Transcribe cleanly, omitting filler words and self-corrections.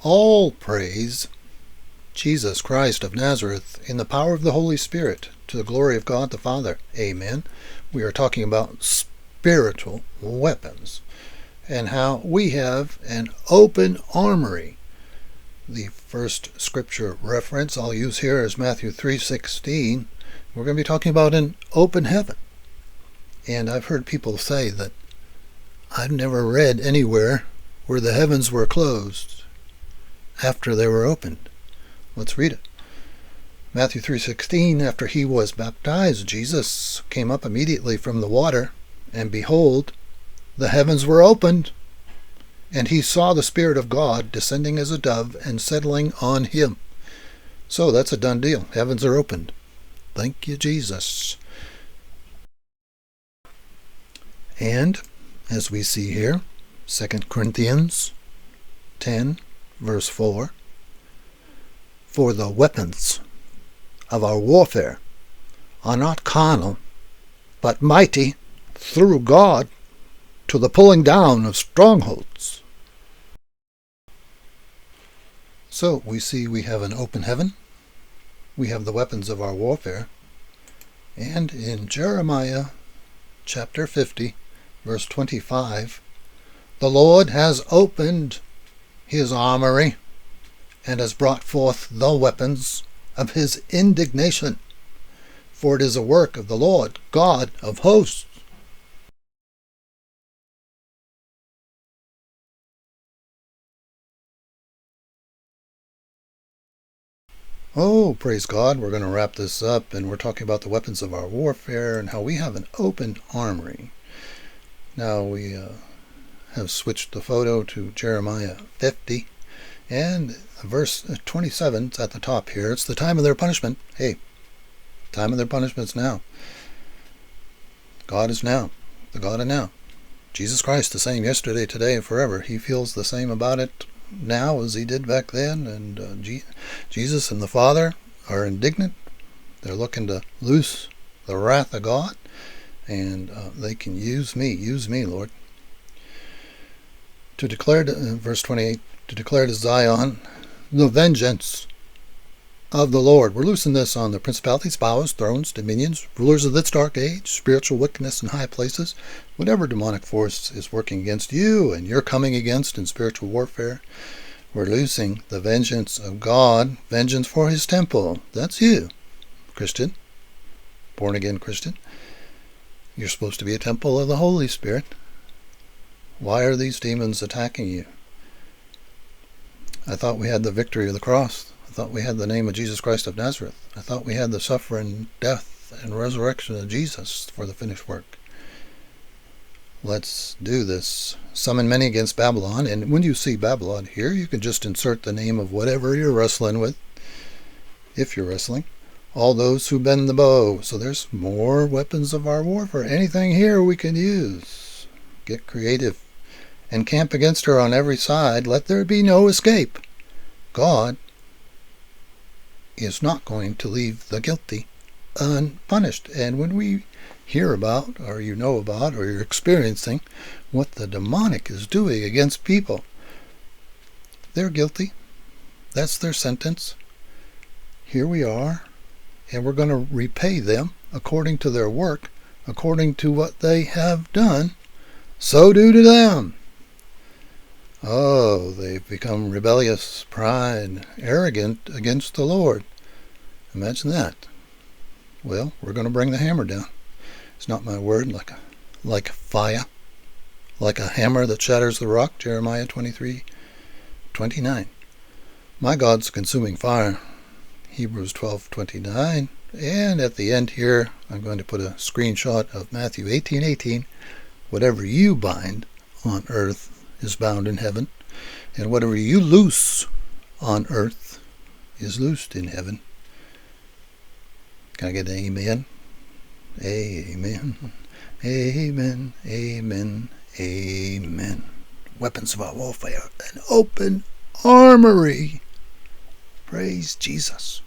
All praise Jesus Christ of Nazareth in the power of the Holy Spirit, to the glory of God the Father. Amen. We are talking about spiritual weapons and how we have an open armory. The first scripture reference I'll use here is Matthew 3:16. We're going to be talking about an open heaven. And I've heard people say that I've never read anywhere where the heavens were closed after they were opened. Let's read it. Matthew 3:16, after he was baptized, Jesus came up immediately from the water, and behold, the heavens were opened, and he saw the Spirit of God descending as a dove and settling on him. So that's a done deal. Heavens are opened. Thank you, Jesus. And as we see here, 2 Corinthians 10, verse 4, for the weapons of our warfare are not carnal, but mighty through God to the pulling down of strongholds. So we see we have an open heaven, we have the weapons of our warfare, and in Jeremiah chapter 50, verse 25, the Lord has opened his armory and has brought forth the weapons of his indignation, for it is a work of the Lord God of hosts. Oh, praise God, we're going to wrap this up, and we're talking about the weapons of our warfare and how we have an open armory. Now we have switched the photo to Jeremiah 50, and verse 27 is at the top here. It's the time of their punishment. Hey, time of their punishment's now. God is now, the God of now. Jesus Christ, the same yesterday, today, and forever. He feels the same about it now as he did back then, and Jesus and the Father are indignant. They're looking to loose the wrath of God, and they can use me, Lord, to declare to, verse 28, to declare to Zion the vengeance of the Lord. We're loosing this on the principalities, powers, thrones, dominions, rulers of this dark age, spiritual wickedness in high places, whatever demonic force is working against you and you're coming against in spiritual warfare. We're loosing the vengeance of God, vengeance for his temple. That's you, Christian, born again Christian. You're supposed to be a temple of the Holy Spirit. Why are these demons attacking you? I thought we had the victory of the cross. I thought we had the name of Jesus Christ of Nazareth. I thought we had the suffering, death, and resurrection of Jesus for the finished work. Let's do this. Summon many against Babylon. And when you see Babylon here, you can just insert the name of whatever you're wrestling with, if you're wrestling. All those who bend the bow. So there's more weapons of our warfare. Anything here we can use. Get creative. And camp against her on every side. Let there be no escape. God is not going to leave the guilty unpunished. And when we hear about, or you know about, or you're experiencing what the demonic is doing against people, they're guilty. That's their sentence. Here we are, and we're going to repay them according to their work, according to what they have done. So do to them. Oh, they've become rebellious, pride, arrogant against the Lord. Imagine that. Well, we're going to bring the hammer down. It's not my word, like fire, like a hammer that shatters the rock, Jeremiah 23:29. My God's consuming fire, Hebrews 12:29. And at the end here, I'm going to put a screenshot of Matthew 18:18. Whatever you bind on earth is bound in heaven, and whatever you loose on earth is loosed in heaven. Can I get an amen? Amen. Amen. Amen. Amen. Weapons of our warfare, an open armory. Praise Jesus.